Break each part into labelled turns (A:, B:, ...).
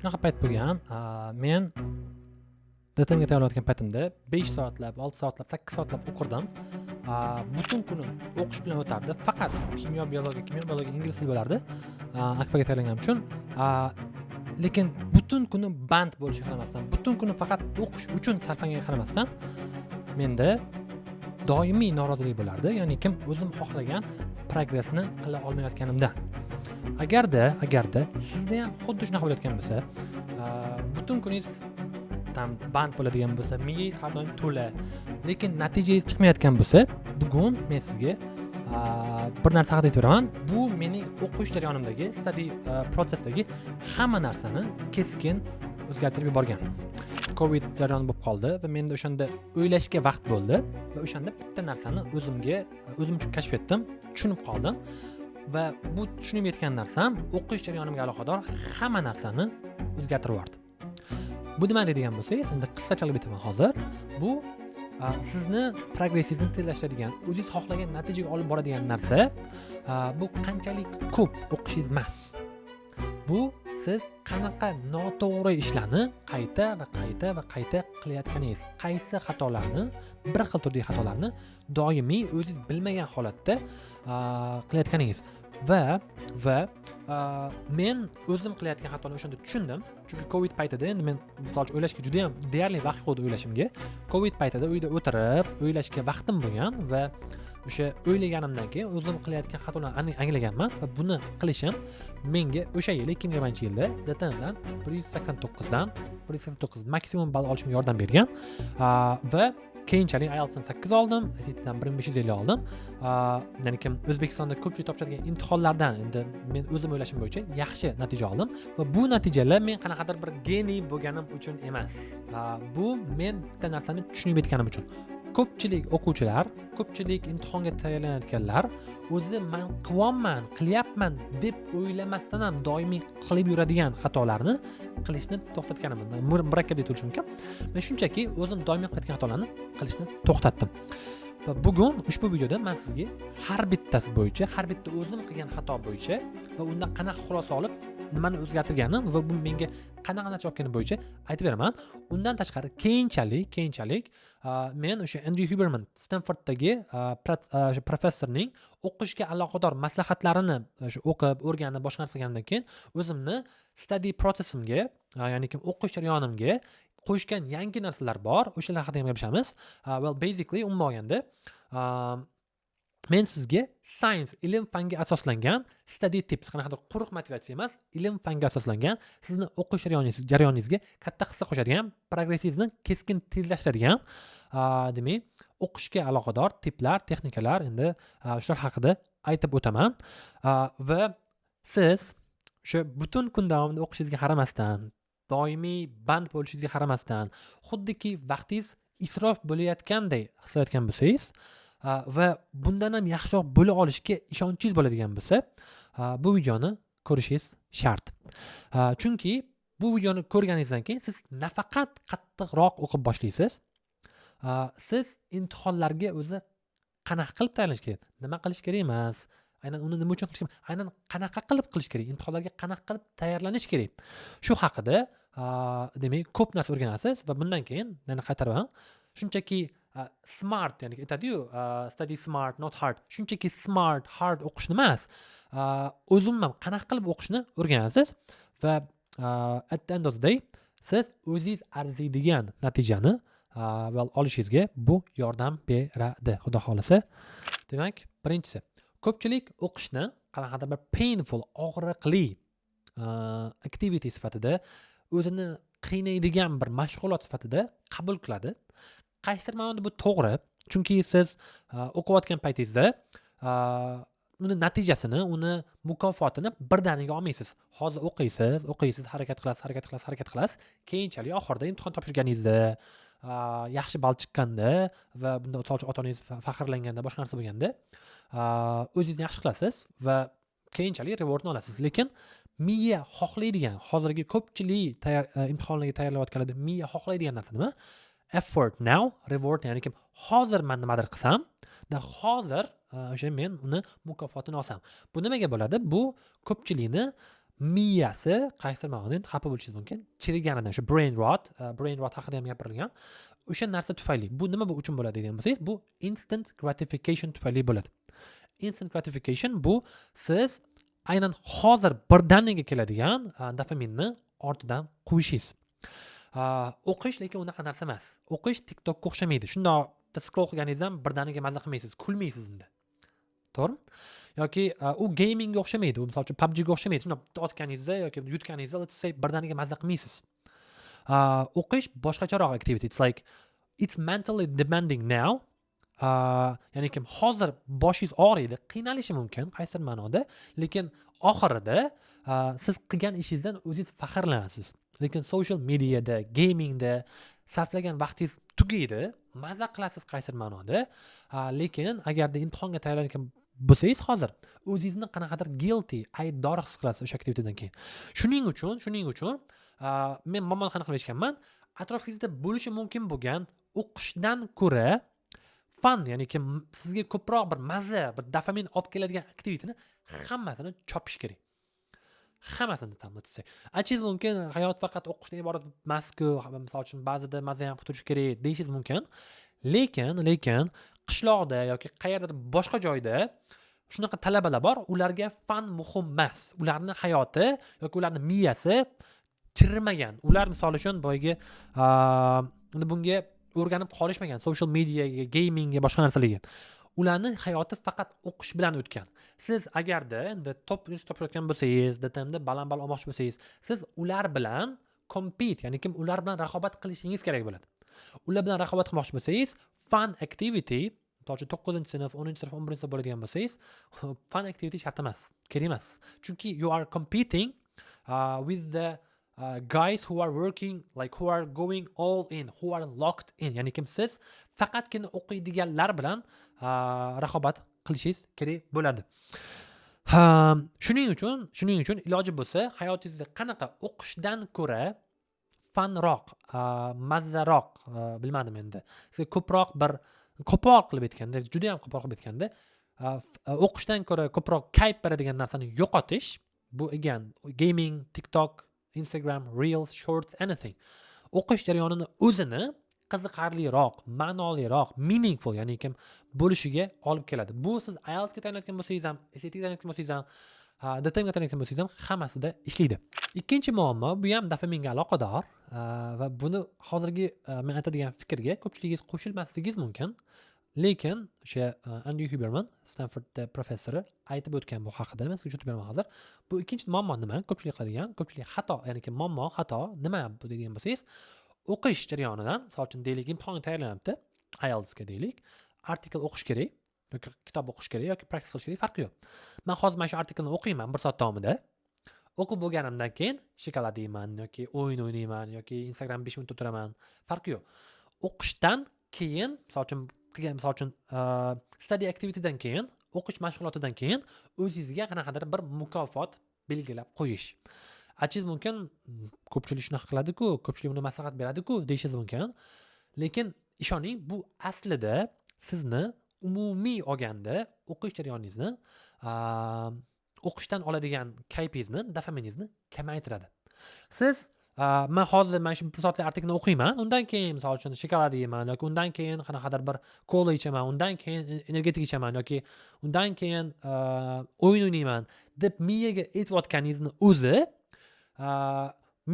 A: shunaqa payt bo'lgan, men DTMga tayyorlanayotgan paytimda 5 soatlab, 6 soatlab, 8 soatlab o'qirdim. Butun kunim o'qish bilan o'tardi. Faqat kimyo, biologiya, ingliz tili bo'lardi. Akfaga tayyorlanganim uchun. Lekin butun kunim band bo'lishiga qaramasdan, butun kunim faqat o'qish uchun sarflanganiga qaramasdan, menda doimiy norozilik bo'lardi. Ya'ni kim o'zim xohlagan progressni qila olmayotganimdan. Agarda sizda ham xuddi shunaqa bo'layotgan bo'lsa, butun kuningiz band bo'ladigan bo'lsa, miyangiz har doim to'la, lekin natijangiz chiqmayotgan bo'lsa, bugun men sizga bir narsa haqida aytib beraman. Bu mening o'qish jarayonimdagi, study prosesdagi hamma narsani keskin o'zgartirib yuborgan. Covid jarayoni bo'lib qoldi va menda o'shanda o'ylashga vaqt bo'ldi va o'shanda bitta narsani o'zim uchun kashf etdim, tushunib qoldim va bu tushunib yetgan narsam o'qish jarayonimga aloqador hamma narsani o'zgartirib yubordi. Bu nima deydigan bo'lsangiz, endi qisqachalik aytaman hozir. Bu sizni progressingizni tezlashtiradigan, o'zingiz xohlagan natijaga olib boradigan narsa, bu qanchalik ko'p o'qishingiz emas. Bu siz qanaqa noto'g'ri ishlarni qayta qilayotganingiz, qaysi xatolarni, bir xil turdagi xatolarni doimiy o'zingiz bilmagan holatda qilayotganingiz va men o'zim qilayotgan xatoni o'shanda tushundim. Chunki Covid paytida endi men misol uchun o'ylashga juda ham deyarli vaqt qoldi o'ylashimga. Covid paytida uyda o'tirib o'ylashga vaqtim bo'lgan va o'sha o'ylaganimdan keyin o'zim qilayotgan xatolarni anglaganman va buni qilishim menga o'sha yil 2020-yilda DTMdan 189 maksimum ball olishimga yordam bergan va keyinchalik IELTSdan 8 oldim, SATdan 1550 oldim. Ya'ni kim O'zbekistonda ko'pchilik topshiradigan imtihonlardan endi men o'zim o'ylashim bo'yicha yaxshi natija oldim va bu natijalar men qanaqadir bir geniy bo'lganim uchun emas. Bu men bitta narsani tushunib yetganim uchun. Ko'pchilik o'quvchilar, ko'pchilik imtihonga tayyorlanayotganlar o'zi men qilyapman deb o'ylamasdan ham doimiy qilib yuradigan xatolarni qilishni to'xtatganimdan murakkab deb o'ylashim mumkin. Men shunchaki o'zim doimiy qilayotgan xatolarni qilishni to'xtatdim. Va bugun ushbu videoda men sizga har bittasi bo'yicha, har bitta o'zim qilgan xato bo'yicha va undan qanaqa xulosa olib, nimani o'zgartirganim va bu menga qanaqa natija olgani bo'yicha aytib beraman. Undan tashqari keyinchalik men o'sha Andrew Huberman Stanforddagi professorning o'qishga aloqador maslahatlarini o'qib, o'rganib, boshqa narsa qilgandan keyin o'zimni study prosesimga, ya'ni o'qish jarayonimga qo'shgan yangi narsalar bor. O'shalar haqida ham gaplashamiz. Well, basically umuman olganda men sizga science, ilm fanga asoslangan study tips, qanaqadir quruq motivatsiya emas, ilm fanga asoslangan sizni o'qish jarayoningizga katta hissa qo'shadigan, progressingizni keskin tezlashtiradigan, demak, o'qishga aloqador tiplar, texnikalar endi shular haqida aytib o'taman. Va siz o'sha butun kun davomida o'qishingizga qaramasdan, doimiy band bo'lishingizga qaramasdan, xuddiki vaqtingiz isrof bo'layotganday his qilayotgan bo'lsangiz va bundan ham yaxshiroq bo'la olishga ishonchingiz bo'ladigan bo'lsa, bu videoni ko'rishingiz shart. Chunki bu videoni ko'rganingizdan keyin siz nafaqat qattiqroq o'qib boshlaysiz, siz imtihonlarga o'zi qanaqa qilib tayyorlanish kerak, nima qilish kerak emas, aynan uni nima uchun qilish kerak, aynan qanaqa qilib qilish kerak, imtihonlarga qanaqa qilib tayyorlanish kerak. Shu haqida demak ko'p narsa o'rganasiz va bundan keyin yana qaytaraman. Shunchaki smart, ya'ni aytadi-yu, study smart, not hard. Shunchaki smart, hard o'qishni emas, o'zim ham qanaqa qilib o'qishni o'rganasiz va at the end of the day siz o'zingiz arziydigan natijani olishingizga bu yordam beradi, xudo xolasa. Demak, birinchisi, ko'pchilik o'qishni qanaqadir bir painful, og'riqli activity sifatida, o'zini qiynaydigan bir mashg'ulot sifatida qabul qiladi. Qaysidir ma'noda bu to'g'ri, chunki siz o'qiyotgan paytingizda uni natijasini, uni mukofotini birdaniga olmaysiz. Hozir o'qiysiz, harakat qilasiz. Keyinchalik oxirida imtihon topshirganingizda, yaxshi ball chiqqanda va bunda ota-onangiz faxrlanganda, boshqa narsa bo'lganda, o'zingizni yaxshi qilasiz va keyinchalik rewardni olasiz. Lekin miya xohlaydigan, hozirgi ko'pchilik imtihonlarga tayyorlanayotganlarda miya xohlaydigan narsa nima? Effort now, reward, ya'ni kim hozir men nimadir qilsam, hozir o'sha men uni mukofotini olsam. Bu nimaga bo'ladi? Bu ko'pchilikni miyasi qaysidir ma'noda endi xafa bo'lishingiz mumkin. Chiriganidan o'sha brain rot haqida ham gapirilgan. O'sha narsa tufayli. Bu nima uchun bo'ladi degan bo'lsangiz, bu instant gratification tufayli bo'ladi. Instant gratification bu siz aynan hozir birdaniga keladigan dopaminni ortidan qo'yishingiz. O'qish lekin unaqa narsa emas. O'qish TikTokka o'xshamaydi. Shundoq scroll qilganingiz ham birdaniga mazza qilmaysiz, kulmaysiz unda. To'g'rimi? Yoki u gamingga o'xshamaydi. U masalan PUBG ga o'xshamaydi. Shundoq otganingizda yoki yutganingizda let's say birdaniga mazza qilmaysiz. O'qish boshqacharoq activity. It's mentally demanding now. Ya'ni kim hozir boshingiz og'riydi, qiynalishi mumkin qaysidir ma'noda, lekin oxirida siz qilgan ishingizdan o'zingiz faxrlanasiz. Lekin social mediada, gamingda sarflagan vaqtingiz tugaydi, mazza qilasiz qaysidir ma'noda. Lekin agarda imtihonga tayyorlangan bo'lsangiz hozir o'zingizni qanaqadir guilty, aybdor his qilasiz o'sha aktivitadan keyin. Shuning uchun men momon qanaqa qilib eshitganman, atrofingizda bo'lishi mumkin bo'lgan o'qishdan ko'ra fun, ya'ni ki sizga ko'proq bir mazza, bir dopamin olib keladigan aktivitani hammasini chopish kerak. Hammasini tanlatsa. Aytishingiz mumkin, hayot faqat o'qishdan iborat emas-ku, misol uchun ba'zida mazza ham qilib turish kerak deyishingiz mumkin. Lekin qishloqda yoki qayerdadir boshqa joyda shunaqa talabalar bor, ularga fan muhim emas. Ularning hayoti yoki ularning miyasi chirmagan. Ular misol uchun boyagi bunga o'rganib qolishmagan, social mediaga, gamingga, boshqa narsalarga. Ularning hayoti faqat o'qish bilan o'tgan. Siz agarda endi topshirayotgan bo'lsangiz, DTMda baland-baland olmoqchi bo'lsangiz, siz ular bilan compete, ya'ni kim ular bilan raqobat qilishingiz kerak bo'ladi. Ular bilan raqobat qilmoqchi bo'lsangiz, fun activity, to'g'ri 9-sinf, 10-sinf, 11-sinf bo'ladigan bo'lsangiz, fun activity shart emas, kerak emas. Chunki you are competing with the guys who are working, like who are going all in, who are locked in. Ya'ni kim siz faqatgina o'qiydiganlar bilan raqobat qilishingiz kerak bo'ladi. Shuning uchun iloji bo'lsa, hayotingizda qanaqa o'qishdan ko'ra fanroq, mazzaroq, bilmadim endi. Sizga ko'proq bir qo'pol qilib aytganda, juda ham qo'pol qilib aytganda, o'qishdan ko'ra ko'proq kayf beradigan narsani yo'qotish, bu again gaming, TikTok, Instagram, Reels, Shorts, anything. O'qish jarayonini o'zini qiziqarliroq, ma'noliroq, meaningful, ya'ni kim bo'lishiga olib keladi. Bu siz IELTS ga tayyorlanayotgan bo'lsangiz ham, SAT ga tayyorlanayotgan bo'lsangiz ham, DTM ga tayyorlanayotgan bo'lsangiz ham hammasida ishlaydi. Ikkinchi muammo, bu ham dopaminga aloqador va buni hozirgi men aytadigan fikrga ko'pchiligingiz qo'shilmasligingiz mumkin. Lekin o'sha Andy Huberman, Stanford professori aytib o'tgan bu haqida, men sizga tushuntirib beraman hozir. Bu ikkinchi muammo nima? Ko'pchilik qiladigan, ko'pchilik xato, ya'ni ki muammo, xato nima bu degan bo'lsangiz, o'qish jarayonidan, misol uchun deylik, imtihonga tayyorlanyapti, IELTS ga deylik, artikl o'qish kerak yoki kitob o'qish kerak yoki praktika qilish kerak, farqi yo'q. Men hozir mana shu artiklni o'qiyman 1 soat davomida. O'qib bo'lganimdan keyin shokolad yeyman yoki o'yin o'ynayman yoki Instagram 5 minut o'tiraman, farqi yo'q. O'qishdan keyin, misol uchun study activitydan keyin, o'qish mashg'ulotidan keyin o'zingizga qanaqadir bir mukofot belgilab qo'yish. Aytishingiz mumkin, ko'pchilik shunaqa qiladi-ku, ko'pchilik buni maslahat beradi-ku deyishingiz mumkin. Lekin ishoning, bu aslida sizni umumiy olganda o'qish jarayoningizni, o'qishdan oladigan kayfingizni, dopaminingizni kamaytiradi. Siz men hozir mana shu 1 soatlik artiklni o'qiyman, undan keyin misol uchun shokolad yeyman yoki undan keyin qanaqadir bir kola ichaman, undan keyin energetik ichaman yoki undan keyin o'yin o'ynayman deb miyaga aytayotganingizni o'zi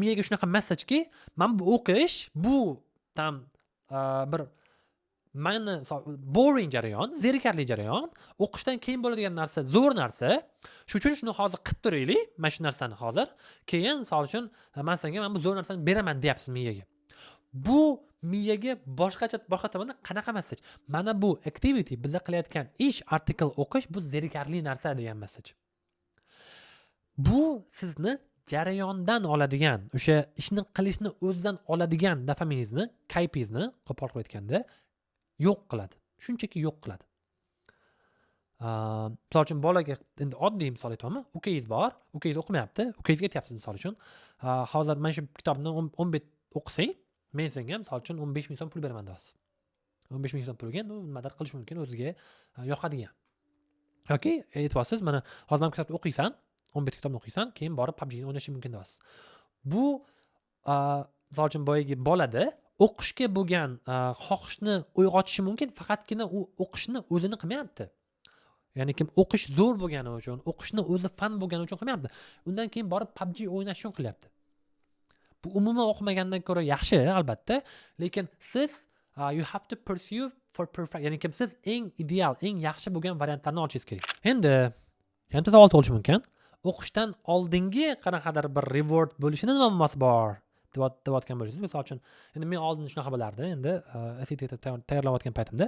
A: miyaga shunaqa messajki, men bu o'qish, bu tam bir meni boring jarayon, zerikarli jarayon, o'qishdan keyin bo'ladigan narsa zo'r narsa. Shuning uchun shuni hozir qilib turaylik, mana shu narsani hozir. Keyin misol uchun men senga bu zo'r narsani beraman deyapsiz miyaga. Bu miyaga boshqa tomondan qanaqa messaj? Mana bu activity, biz qilayotgan ish, artikl o'qish, bu zerikarli narsa degan messaj. Bu sizni jarayondan oladigan, o'sha ishni qilishni o'zidan oladigan dopaminingizni, kayfingizni, qo'pol qilib aytganda, yo'q qiladi. Shunchaki yo'q qiladi. Misol uchun bolaga endi oddiy misol aytaman. Ukangiz bor, ukangiz o'qimayapti, ukangizga aytyapsiz misol uchun, hozir mana shu kitobni 10 bet o'qisang, men senga misol uchun 15 ming so'm pul beraman deysiz. 15 ming so'm pulga nimadir qilish mumkin, o'ziga yoqadigan. Yoki aytyapsiz, mana hozir men kitobni o'qiysan, 11 kitobni o'qiysan, keyin borib PUBG ni o'ynashing mumkin deyapsiz. Bu misol uchun boyagi bolada o'qishga bo'lgan xohishni uyg'otishi mumkin, faqatgina u o'qishni o'zini qilmayapti. Ya'ni kim o'qish zo'r bo'lgani uchun, o'qishni o'zi fan bo'lgani uchun qilmayapti. Undan keyin borib PUBG o'ynash uchun qilyapti. Bu umuman o'qimagandan ko'ra yaxshi albatta, lekin siz you have to pursue for perfect. Ya'ni kim siz eng ideal, eng yaxshi bo'lgan variantlarni olishingiz kerak. Endi yana savol tug'ilishi mumkin. O'qishdan oldingi qanaqadir bir reward bo'lishini nima muammosi bor deyotgan bo'lsangiz, misol uchun endi men oldin shunaqa bo'lardi. Endi SAT tayyorlayotgan paytimda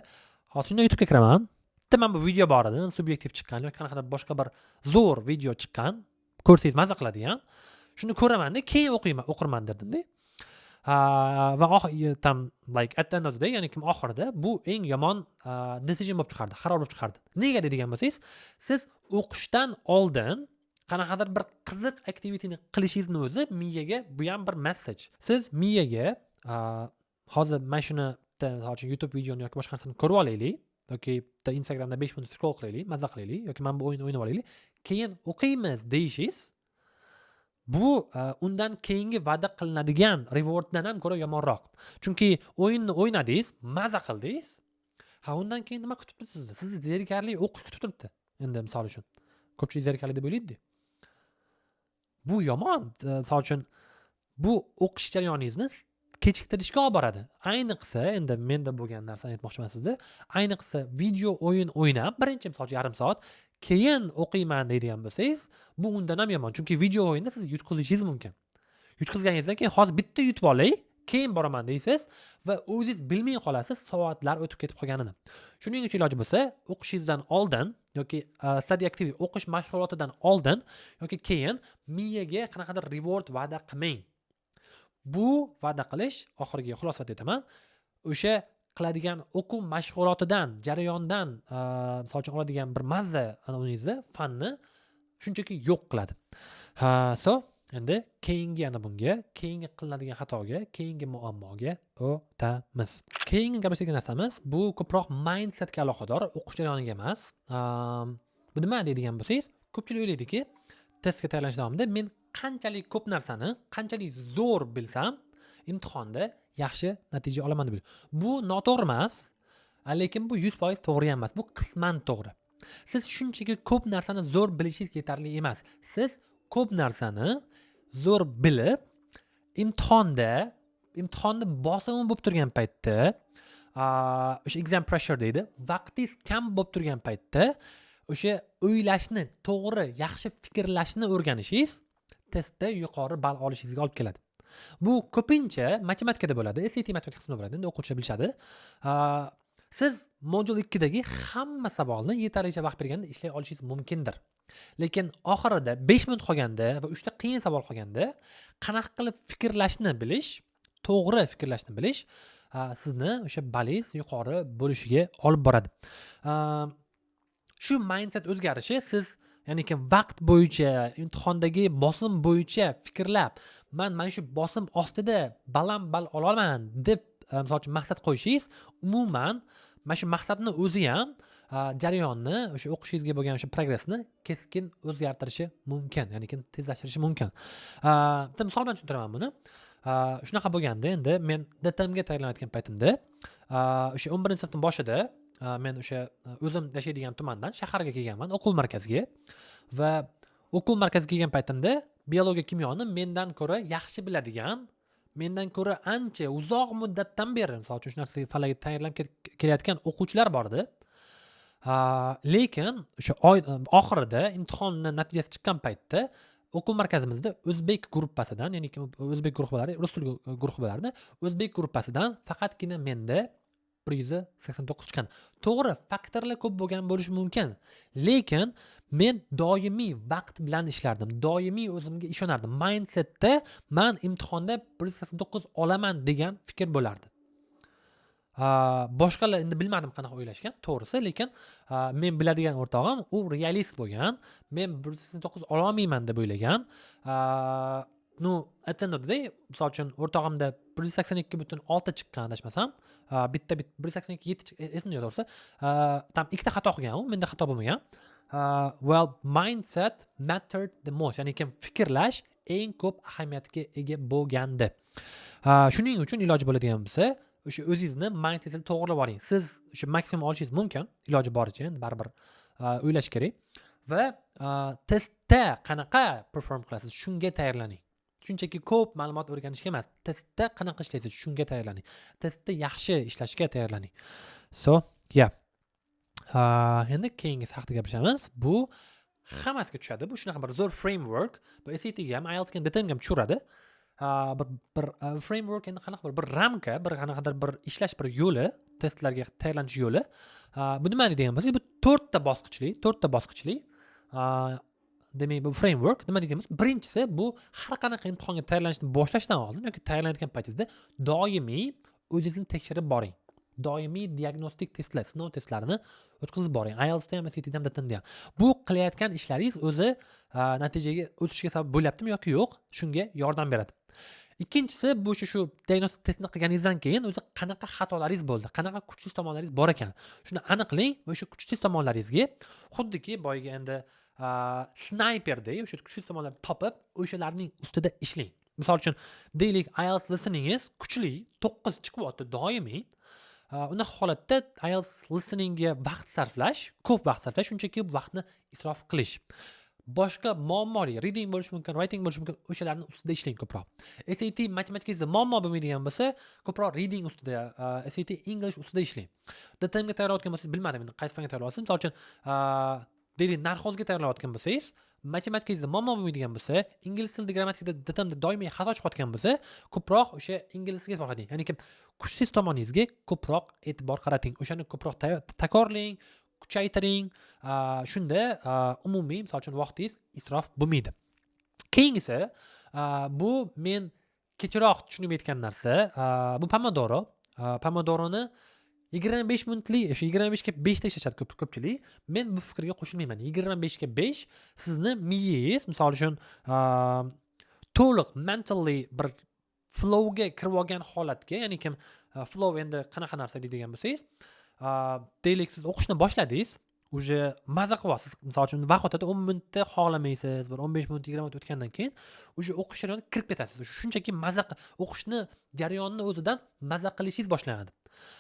A: hozir YouTube'ga kiraman. Bitta mana bu video bor edi, subyektiv chiqqan yoki qanaqadir boshqa bir zo'r video chiqqan, ko'rsangiz maza qiladigan. Shuni ko'raman-da, keyin o'qirman derdim-da. Va tam like at the end of the day, ya'ni kim oxirida bu eng yomon decision bo'lib chiqardi, qaror bo'lib chiqardi. Nega deydigan bo'lsangiz, siz o'qishdan oldin qanaqadir bir qiziq aktivitetini qilishingizni o'zi miyaga bu ham bir message. Siz miyaga hozir mana shuni misol uchun YouTube videoni yoki boshqa narsani ko'rib olaylik yoki Instagramda 5 minut scroll qilaylik, maza qilaylik yoki mana bu o'yinni o'ynab olaylik, keyin o'qiymiz deyishingiz bu undan keyingi va'da qilinadigan rewarddan ham ko'ra yomonroq. Chunki o'yinni o'ynadingiz, maza qildingiz. Undan keyin nima kutib sizni? Sizni zerikarli o'qish kutib turibdi. Endi misol uchun ko'pchilik zerikarli deb o'ylaydi. Bu yomon. Misol uchun bu o'qish jarayoningizni kechiktirishga olib boradi. Ayniqsa endi menda bo'lgan narsani aytmoqchiman sizga. Ayniqsa video o'yin o'ynab, birinchi misol uchun yarim soat, keyin o'qiyman deydigan bo'lsangiz, bu undan ham yomon. Chunki video o'yinda siz yutqizishingiz mumkin. Yutqizganingizdan keyin hozir bitta yutib olay, keyin boraman deysiz va o'zingiz bilmay qolasiz soatlar o'tib ketib qolganini. Shuning uchun iloji bo'lsa, o'qishingizdan oldin yoki study activity o'qish mashg'ulotidan oldin yoki keyin miyaga qanaqadir reward va'da qilmang. Bu va'da qilish oxirgi xulosat aytaman. O'sha qiladigan o'quv mashg'ulotidan, jarayondan, misol uchun oladigan bir mazza o'zingizni fanni shunchaki yo'q qiladi. Endi keyingi bunga, keyingi qilinadigan xatoga, keyingi muammoga o'tamiz. Keyingi gaplashadigan narsamiz bu ko'proq mindsetga aloqador, o'qish jarayoniga emas. Bu nima deydigan bo'lsangiz, ko'pchilik o'ylaydiki, testga tayyorlanish davomida men qanchalik ko'p narsani, qanchalik zo'r bilsam, imtihonda yaxshi natija olaman deb. Bu noto'g'ri emas, lekin bu 100% to'g'ri ham emas. Bu qisman to'g'ri. Siz shunchaki ko'p narsani zo'r bilishingiz yetarli emas. Siz ko'p narsani zo'r bilib, imtihonni bosimi bo'lib turgan paytda, o'sha exam pressure deydi, vaqtingiz kam bo'lib turgan paytda o'sha o'ylashni, to'g'ri, yaxshi fikrlashni o'rganishingiz testda yuqori ball olishingizga olib keladi. Bu ko'pincha matematikada bo'ladi, SAT matematika qismida bo'ladi, endi o'quvchilar bilishadi. Siz modul 2 dagi hamma savolni yetarlicha vaqt berganda ishlay olishingiz mumkindir. Lekin oxirida 5 minut qolganda va 3 ta qiyin savol qolganda qanaqa qilib fikrlashni bilish, to'g'ri fikrlashni bilish sizni o'sha ballingiz yuqori bo'lishiga olib boradi. Shu mindset o'zgarishi siz ya'ni ki vaqt bo'yicha, imtihondagi bosim bo'yicha fikrlab, mana shu bosim ostida baland ball olaman deb misol uchun maqsad qo'yishingiz umuman mana shu maqsadni o'zi ham jarayonni, o'sha o'qishingizga bo'lgan o'sha progressni keskin o'zgartirishi mumkin, ya'ni tezlashtirishi mumkin. Bitta misol bilan tushuntiraman buni. Shunaqa bo'lganda, endi men DTMga tayyorlanayotgan paytimda, o'sha 11-sinfning boshida men o'sha o'zim yashaydigan tumandan shaharga kelganman, o'quv markaziga, va o'quv markaziga kelgan paytimda biologiya, kimyoni mendan ko'ra yaxshi biladigan, mendan ko'ra ancha uzoq muddatdan beri, misol uchun shu narsaga falaga tayyorlanib kelayotgan o'quvchilar bor edi. Lekin o'sha oy oxirida imtihonni natijasi chiqqan paytda o'quv markazimizda o'zbek gruppasidan, ya'ni o'zbek guruhi bo'lardi, rus tili guruhi bo'lardi. O'zbek gruppasidan faqatgina menda 189 chiqqan. To'g'ri, faktorlar ko'p bo'lgan bo'lishi mumkin. Lekin men doimiy vaqt bilan ishlardim. Doimiy o'zimga ishonardim. Mindsetda men imtihonda 189 olaman degan fikr bo'lardi. Boshqalar endi bilmadim qanaqa o'ylashgan, to'g'risi, lekin men biladigan o'rtog'im u realist bo'lgan. Men 189 ola olmayman deb o'ylagan. At the end of the day, misol uchun o'rtog'imda 182.6 chiqqan adashmasam, bitta 182.7 esimda yo'q to'g'risi. Tam ikkita xato qilgan u, menda xato bo'lmagan. Well, mindset mattered the most. Ya'ni kim fikrlash eng ko'p ahamiyatga ega bo'lgandi. Shuning uchun iloji bo'ladigan bo'lsa, o'sha o'zingizni mindsetni to'g'rilab oling. Siz o'sha maksimum olishingiz mumkin, iloji boricha, endi baribir o'ylash kerak va testda qanaqa perform qilasiz, shunga tayyorlaning. Shunchaki ko'p ma'lumot o'rganishga emas, testda qanaqa ishlaysiz, shunga tayyorlaning. Testda yaxshi ishlashga tayyorlaning. So, yeah. Endi keyingisi haqida gapiramiz. Bu hammasiga tushadi. Bu shunaqa bir zo'r framework. Bu SATga ham, IELTSga ham, DTMga ham tushiradi. Bir framework endi qanaqa bir ramka, bir qanaqadir bir ishlash bir yo'li, testlarga tayyorlanish yo'li. Bu nima degan bo'lsak, bu 4 ta bosqichli. Demak, bu framework nima deymiz? Birinchisi bu har qanaqa imtihonga tayyorlanishni boshlashdan oldin yoki tayyorlanayotgan paytingizda doimiy o'zingizni tekshirib boring. Doimiy diagnostik testlar, sinov testlarini o'tkazib boring. IELTSda ham, SATda ham, DTMda ham. Bu qilayotgan ishlaringiz o'zi natijaga o'tishga sabab bo'lyaptimi yoki yo'q, shunga yordam beradi. Ikkinchisi bu shu diagnostik testni qilganingizdan keyin o'zi qanaqa xatolaringiz bo'ldi, qanaqa kuchsiz tomonlaringiz bor ekan. Shuni aniqlang va o'sha kuchsiz tomonlaringizga xuddiki boyga endi snayperdek o'sha kuchsiz tomonlarni topib, o'shalarning ustida ishlang. Misol uchun, deylik IELTS listeningiz kuchli, 9 chiqyapti doimiy. Unaqa holatda IELTS listeningga vaqt sarflash, ko'p vaqt sarflash, shunchaki vaqtni isrof qilish. Boshqa muammoli reading bo'lishi mumkin, writing bo'lishi mumkin, o'shalarning ustida ishlang ko'proq. SAT matematikangizda muammo bo'lmaydigan bo'lsa, ko'proq reading ustida, SAT English ustida ishlang. DTMga tayyorlayotgan bo'lsangiz, bilmadim endi qaysi fanga tayyorlayapsiz. Misol uchun, deylik narxozga tayyorlayotgan bo'lsangiz, matematikangizda muammo bo'lmaydigan bo'lsa, ingliz tilida grammatikada DTMda doimiy xato chiqayotgan bo'lsa, ko'proq o'sha inglizga e'tibor qarating. Ya'ni kuchsiz tomoningizga ko'proq e'tibor qarating. O'shani ko'proq takrorlang, kuchaytiring. Shunda umumiy, misol uchun vaqtingiz isrof bo'lmaydi. Keyingisi, bu men kechroq tushunib yetgan narsa, bu Pomodoro. Pomodoroni 25 minutli, o'sha 25 ga 5 ta ishlashadi ko'pchilik. Men bu fikrga qo'shilmayman. 25 ga 5 sizni miyangiz, misol uchun, to'liq mentally bir flowga kirib olgan holatga, ya'ni flow endi qanaqa narsa deydigan bo'lsangiz, deylik siz o'qishni boshladingiz, уже maza qilyapsiz. Misol uchun vaqt o'tadi, 10 minutda xohlamaysiz, bir 15 minut, 20 minut o'tgandan keyin уже o'qish jarayoniga kirib ketasiz. Shunchaki o'qishni jarayonni o'zidan maza qilishingiz boshlanadi.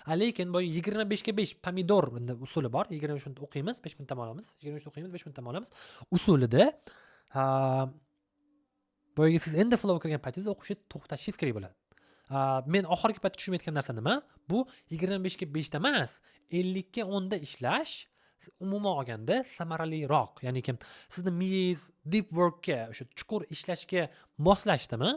A: Lekin bu 25 ga 5 pomidor usuli bor. 25 minut o'qiymiz, 5 minut dam olamiz. 25 o'qiymiz, 5 minut dam olamiz. Usulida boyagi siz endi flow kirgan paytingizda o'qishni to'xtatishingiz kerak bo'ladi. Men oxirgi paytda tushunib yetgan narsa nima? Bu 25 ga 5 da emas, 50 ga 10 da ishlash umuman olganda samaraliroq. Ya'ni sizni miyangiz deep workga, o'sha chuqur ishlashga moslashdimi?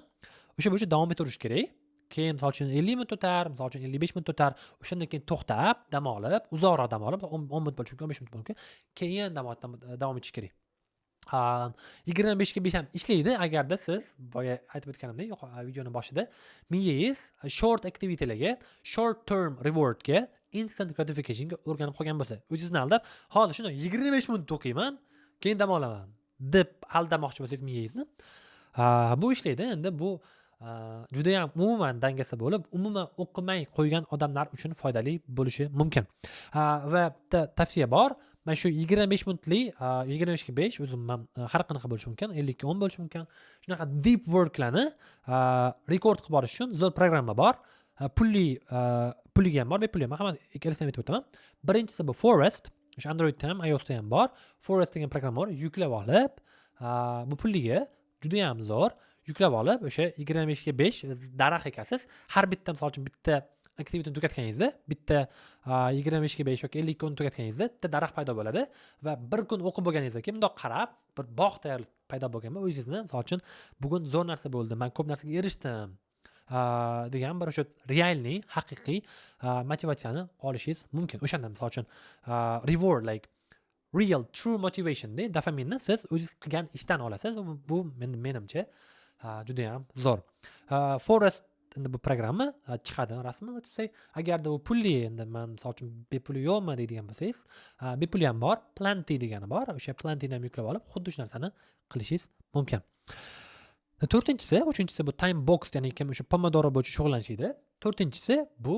A: O'sha bo'yicha davom etaverish kerak. Keyin misol uchun 50 minut o'tar, misol uchun 55 minut o'tar. O'shandan keyin to'xtab, dam olib, uzoqroq dam olib, 10 minut bo'lishi mumkin, 15 minut bo'lishi mumkin. Keyin davom etish kerak. 25 ga 5 ham ishlaydi agarda siz boya aytib o'tganimdek videoning boshida miyangiz short activitylarga, short term rewardga, instant gratificationga o'rganib qolgan bo'lsa, o'zingizni aldab, hozir shuni 25 minut o'qiyman, keyin dam olaman deb aldamoqchi bo'lsangiz miyangizni, bu ishlaydi. Endi bu juda ham umuman dangasa bo'lib, umuman o'qimay qo'ygan odamlar uchun foydali bo'lishi mumkin. Va tavsiya bor. Mana shu 25 minutli 25 ga 5 o'zim har qanaqa bo'lishi mumkin, 50 ga 10 bo'lishi mumkin. Shunaqa deep worklarni rekord qilib borish uchun zo'r programma bor. Pulliga ham bor, bepulli ham. Hamma ikkalasini aytib o'taman. Birinchisi bu Forest, o'sha Androidda ham, iOSda ham bor. Forest degan programma bor. Yuklab olib, bu pulliga juda ham zo'r. Yuklab olib, o'sha 25 ga 5 daraxt ekasiz. Har bitta, misol uchun bitta aktivitetni tugatganingizda, bitta 25 ga 5 yoki 50 ga 10 tugatganingizda bitta daraxt paydo bo'ladi va bir kun o'qib bo'lganingizdan keyin bundoq qarab, bir bog' tayyorlab paydo bo'lganmi, o'zingizni, misol uchun, bugun zo'r narsa bo'ldi, men ko'p narsaga erishdim degan bir o'sha realniy, haqiqiy motivatsiyani olishingiz mumkin. O'shanda misol uchun reward, like real true motivation de dopaminni siz o'zingiz qilgan ishdan olasiz. Bu menimcha juda ham zo'r. Forest endi bu programma chiqadi rasman, let's say. Agarda u pulli, endi men misol uchun bepulli yo'qmi deydigan bo'lsangiz, bepulli ham bor, Plenty degani bor. O'sha Plentyni ham yuklab olib, xuddi shu narsani qilishingiz mumkin. Uchinchisi bu time box, ya'ni kim o'sha Pomodoro bo'yicha shug'ullanishadi. To'rtinchisi bu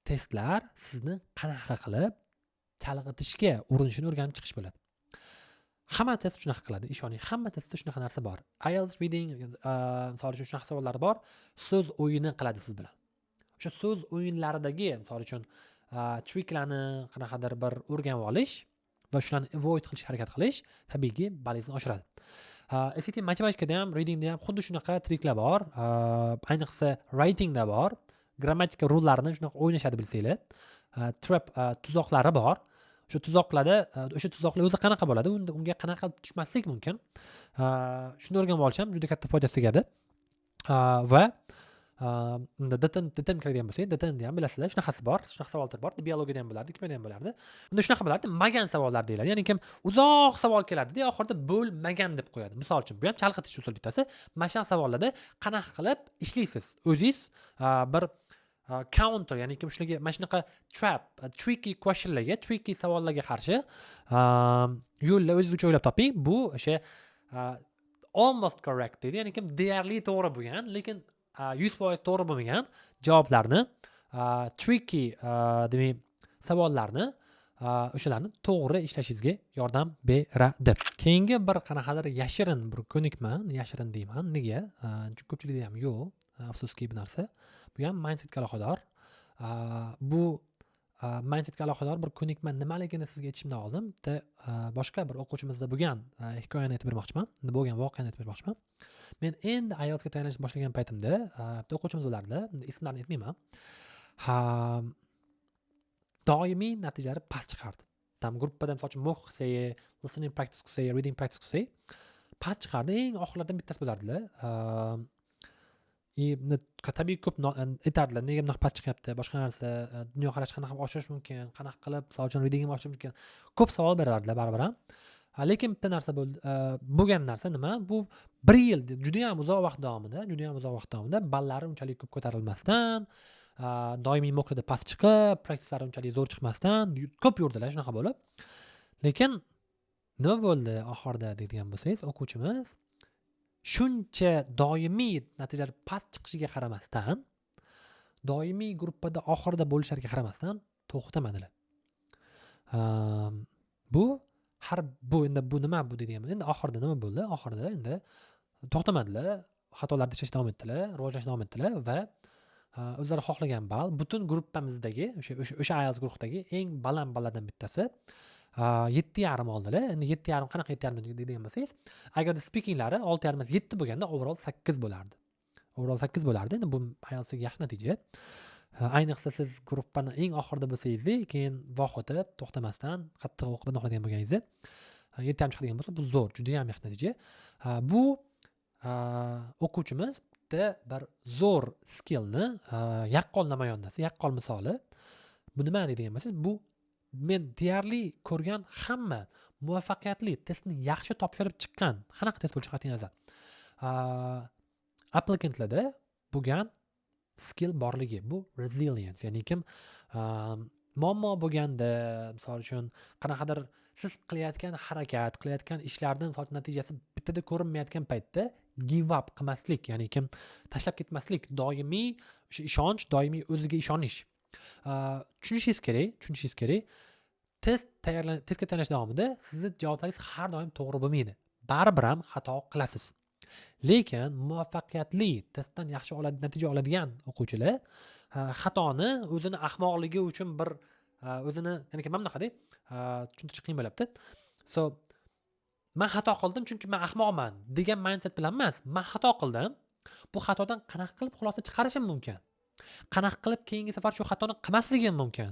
A: testlar sizni qanaqa qilib chalg'itishga urinishini o'rganib chiqish bo'ladi. Hamma test shunaqa qiladi, ishoning. Hamma testda shunaqa narsa bor. IELTS reading misol uchun shunaqa savollar bor. So'z o'yini qiladi siz bilan. O'sha so'z o'yinlaridagi misol uchun tricklarni qanaqadir bir o'rganib olish va shularni avoid qilishga harakat qilish tabiiyki balingizni oshiradi. SAT matematikada ham, readingda ham xuddi shunaqa triklar bor. Ayniqsa writingda bor. Grammatika rullarni shunaqa o'ynashadi bilsanglar. Trap tuzoqlari bor. O'sha tuzoqlar o'zi qanaqa bo'ladi? Unga qanaqa tushmaslik mumkin? Shuni o'rganib olish ham juda katta foydasi tegadi. Va DTM kiradigan bo'lsak, DTMda ham bilasizlar, shunaqasi bor, shunaqa savollar bor. Biologiyada ham bo'lardi, kimyada ham bo'lardi. Unda shunaqa bo'lardi, magan savollar deyiladi. Ya'ni kim uzoq savol keladi-da, oxirida bo'lmagan deb qo'yadi. Misol uchun, bu ham chalg'itish usuli bittasi. Mana shu savollarda qanaqa qilib ishlaysiz? O'zingiz bir counter, ya'ni kim shularga mana shunaqa tricky questionlarga, tricky savollarga qarshi yo'llar o'zingiz o'ylab toping. Bu o'sha almost correct deydi, ya'ni kim deyarli to'g'ri bo'lgan, lekin 100% to'g'ri bo'lmagan javoblarni, tricky demak savollarni, o'shalarni to'g'ri ishlashingizga yordam beradi. Keyingi bir qanaqadir yashirin bir ko'nikma, yashirin deyman. Nega? Ko'pchilikda ham yo'q, afsuski bu narsa. Bu ham mindsetga aloqador. Bu mindsetga aloqador bir ko'nikma nimaligini sizga aytishimdan oldin bitta boshqa bir o'quvchimizda bo'lgan hikoyani aytib bermoqchiman. Bo'lgan voqeani aytib bermoqchiman. Men endi IELTSga tayyorlanishni boshlagan paytimda bitta o'quvchimiz bo'lardi, ismlarini aytmayman. Doimiy natijalari past chiqardi. Tam gruppada misol uchun mock qilsak, listening practice qilsak, reading practice qilsak, past chiqardi. Eng oxirlardan bittasi bo'lardilar. Tabiiy ko'p aytardilar, nega bunaqa past chiqyapti, boshqa narsa, dunyoqarash qanaqa oshirish mumkin, qanaqa qilib misol uchun readingni oshirish mumkin. Ko'p savol berardilar baribir ham. Lekin bitta narsa bo'lgan narsa nima? Bu 1 yil, juda ham uzoq vaqt davomida ballari unchalik ko'p ko'tarilmasdan, doimiy mocklarda past chiqib, praktikalari unchalik zo'r chiqmasdan ko'p yurdilar shunaqa bo'lib. Lekin nima bo'ldi oxirida deydigan bo'lsangiz, o'quvchimiz shuncha doimiy natijalar past chiqishiga qaramasdan, doimiy gruppada oxirida bo'lishlariga qaramasdan to'xtamadilar. Bu nima bu deydigan. Endi oxirida nima bo'ldi? Oxirida endi to'xtamadilar, xatolarni ishlashda davom etdilar, rivojlanishda davom etdilar va o'zlari xohlagan ball butun gruppamizdagi o'sha IELTS guruhdagi eng baland ballardan bittasi 7,5 oldilar. Endi 7,5 qanaqa 7,5 deydigan bo'lsangiz, agarda speakinglari 6,5 emas 7 bo'lganda overall 8 bo'lardi. Endi bu IELTSga yaxshi natija. Ayniqsa siz gruppani eng oxirida bo'lsangiz, keyin vaqt o'tib to'xtamasdan qattiq o'qib oladigan bo'lganingizda 7,5 chiqadigan bo'lsa, bu zo'r, juda ham yaxshi natija. Bu o'quvchimiz bir zo'r skillni yaqqol namoyandasi, yaqqol misoli. Bu nima deydigan bo'lsangiz, bu men deyarli ko'rgan hamma muvaffaqiyatli testni yaxshi topshirib chiqqan, qanaqa test bo'lishi qat'iy nazar, applikantlarda bo'lgan skill borligi, bu resilience, ya'ni kim muammo bo'lganda, misol uchun qanaqadir siz qilayotgan harakat, qilayotgan ishlarning misol uchun natijasi bittada ko'rinmayotgan paytda give up qilmaslik, ya'ni kim tashlab ketmaslik, doimiy o'sha ishonch, doimiy o'ziga ishonish. Tushunishingiz kerak, testga tayyorlash davomida sizni javoblaringiz har doim to'g'ri bo'lmaydi. Baribir ham xato qilasiz. Lekin muvaffaqiyatli testdan yaxshi natija oladigan o'quvchilar xatoni o'zini ahmoqligi uchun bir o'zini, ya'ni mana bunaqada tushuntirish qiyin bo'lyapti. Men xato qildim chunki men ahmoqman degan mindset bilan emas, men xato qildim. Bu xatodan qanaqa qilib xulosa chiqarishim mumkin? Qanaqa qilib keyingi safar shu xatoni qilmasligim mumkin?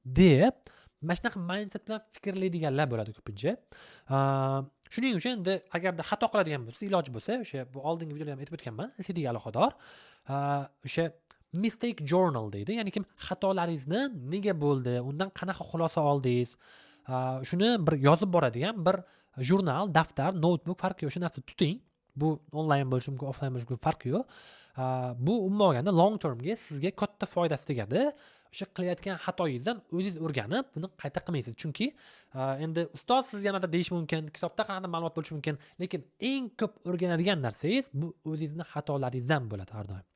A: deb mana shunaqa mindset bilan fikrlaydiganlar bo'ladi ko'pincha. Shuning uchun endi agarda xato qiladigan bo'lsa, iloji bo'lsa, o'sha bu oldingi videoda ham aytib o'tganman, SATga aloqador o'sha mistake journal deydi. Ya'ni kim xatolaringizni nega bo'ldi, undan qanaqa xulosa oldingiz, shuni bir yozib boradigan bir jurnal, daftar, notebook farqi yo'q, o'sha narsa tuting. Bu onlayn bo'lishi mumkin, offlayn bo'lishi mumkin, farqi yo'q. Bu umuman olganda long termga sizga katta foydasi tegadi. O'sha qilayotgan xatoyingizdan o'zingiz o'rganib, buni qayta qilmaysiz. Chunki endi ustoz sizga nima deyish mumkin, kitobda qanaqa ma'lumot bo'lishi mumkin, lekin eng ko'p o'rganadigan narsangiz bu o'zingizning xatolaringizdan bo'ladi har doim.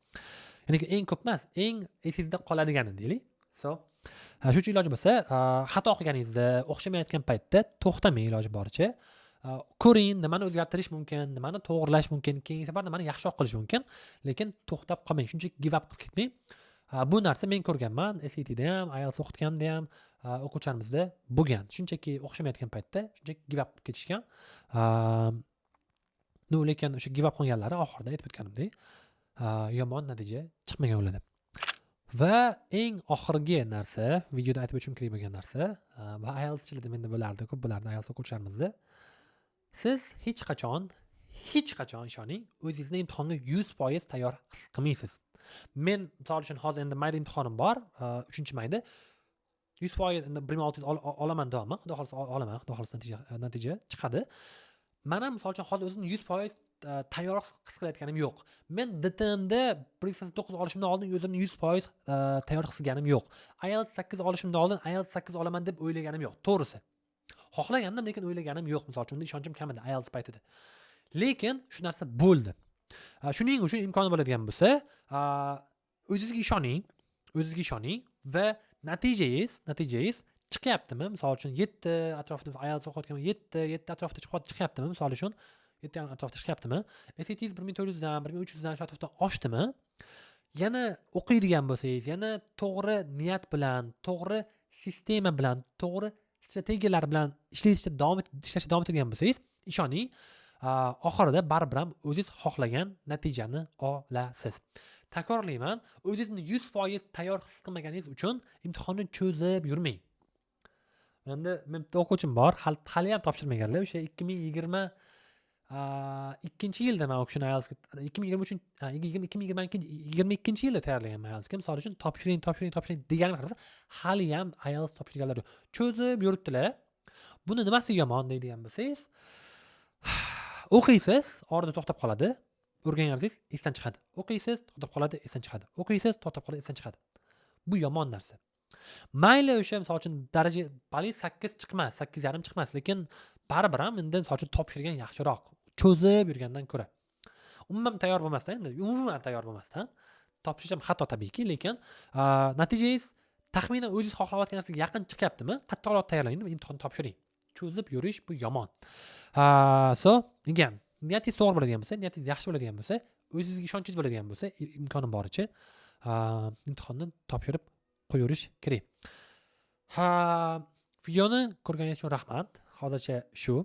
A: Ya'ni eng ko'p emas, eng esingizda qoladigani deylik. Shuning iloji bo'lsa, xato qilganingizda, o'xshamayotgan paytda to'xtamang iloji boricha. ko'ring, nimani o'zgartirish mumkin, nimani to'g'irlash mumkin, keyingi safar nimani yaxshiroq qilish mumkin, lekin to'xtab qolmang, shunchaki give up qilib ketmang. Bu narsa men ko'rganman, SATda ham, IELTS o'qitganda ham, o'quvchilarimizda bo'lgan. Shunchaki o'xshamayotgan paytda shunchaki give up qilib ketishgan. Lekin o'sha give up qilganlari oxirida aytib o'tganimdek, yomon natija chiqmagan ularda. Va eng oxirgi narsa, videoda aytib o'tishim kerak bo'lgan narsa, va IELTSchilarda menda bo'lardi, ko'p bo'lardi IELTS o'quvchilarimizda. Siz hech qachon ishoning, o'zingizni imtihonga 100% tayyor his qilmaysiz. Men misol uchun hozir endi mayda imtihonim bor, 3-mayda 100% endi 1600 olaman deyapman, xudo xolisa olaman, xudo xolisa natija chiqadi. Men ham misol uchun hozir o'zimni 100% tayyor his qilayotganim yo'q. Men DTMda 189 olishimdan oldin o'zimni 100% tayyor his qilganim yo'q. IELTS 8 olishimdan oldin IELTS 8 olaman deb o'ylaganim yo'q, to'g'risi. Xohlagandim, lekin o'ylaganim yo'q. Misol uchun ishonchim kam edi IELTS paytida. Lekin shu narsa bo'ldi. Shuning uchun imkoni bo'ladigan bo'lsa, o'zingizga ishoning va natijangiz chiqyaptimi? Misol uchun 7 atrofida IELTS o'qiyotganman, 7 atrofida chiqyaptimi? Misol uchun 7 atrofida chiqyaptimi? SATs 1400 dan, 1300 dan shu atrofda oshdimi? Yana o'qiydigan bo'lsangiz, yana to'g'ri niyat bilan, to'g'ri sistema bilan, to'g'ri strategiyalar bilan ishlashda davom etadigan bo'lsangiz, ishoning, oxirida baribir ham o'zingiz xohlagan natijani olasiz. Takrorlayman, o'zingizni 100% tayyor his qilmaganingiz uchun imtihonni cho'zib yurmang. Endi men bitta o'quvchim bor, hali ham topshirmaganlar. O'sha 2022-yilda men o'qishni IELTS 2022-yilda tayyorlaganman IELTSga. Misol uchun topshiring deganim qarasa, hali ham IELTS topshirganlar cho'zib yuribdilar. Buni nimasi yomon deydigan bo'lsangiz, o'qiysiz, orada to'xtab qoladi. O'rganganingiz esdan chiqadi. O'qiysiz, to'xtab qoladi, esdan chiqadi. O'qiysiz, to'xtab qoladi, esdan chiqadi. Bu yomon narsa. Mayli o'sha misol uchun daraja bali 8 chiqmas, 8,5 chiqmas, lekin baribir ham endi misol uchun topshirgan yaxshiroq. Cho'zib yurgandan ko'ra. Umuman tayyor bo'lmasdan, topshirish ham xato tabiiyki, lekin natijangiz taxminan o'zingiz xohlayotgan narsaga yaqin chiqyaptimi? Qattiqroq tayyorlaning, imtihon topshiring. Cho'zib yurish bu yomon. Again, niyatingiz to'g'ri bo'ladigan bo'lsa, niyatingiz yaxshi bo'ladigan bo'lsa, o'zingizga ishonchingiz bo'ladigan bo'lsa, imkoni boricha imtihonni topshirib qo'yirish kerak. Videoni ko'rganingiz uchun rahmat. Hozircha shu.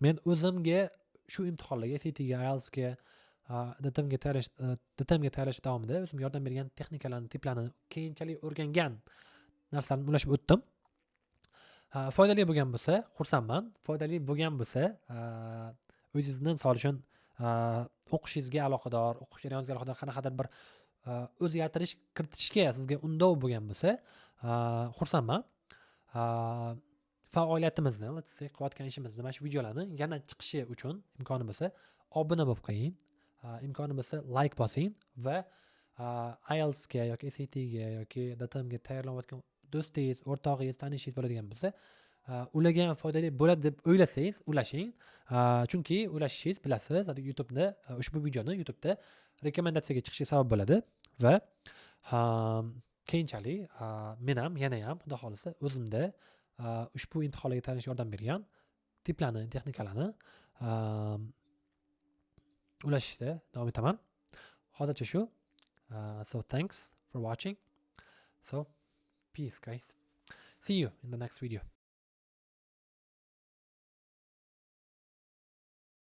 A: Men o'zimga shu imtihonlarga, SATga, IELTSga, DTMga tayyorlash davomida o'zim yordam bergan texnikalarni, tiplarni keyinchalik o'rgangan narsalarni ulashib o'tdim. Foydali bo'lgan bo'lsa, xursandman. Foydali bo'lgan bo'lsa, o'zingizni misol uchun o'qishingizga aloqador, o'qish jarayoningizga aloqador qanaqadir bir o'zgartirish kiritishga sizga undov bo'lgan bo'lsa, xursandman. Faoliyatimizni, qilayotgan ishimizni, mana shu videolarni yana chiqishi uchun imkoni bo'lsa, obuna bo'lib qo'ying. Imkoni bo'lsa, like bosing va IELTSga yoki SATga yoki DTMga tayyorlanayotgan do'stingiz, o'rtog'ingiz, tanishingiz bo'ladigan bo'lsa, ularga ham foydali bo'ladi deb o'ylasangiz, ulashing. Chunki ulashishingiz bilasiz, YouTube'da ushbu videoni YouTube'da rekomendatsiyaga chiqishiga sabab bo'ladi va keyinchalik men ham yana ham xudo xolisa o'zimda ushbu imtihonlarga tayyorlashga yordam bergan tiplarni, texnikalarni ulashishda davom etaman. Hozircha shu. So thanks for watching. So peace guys. See you in the next video.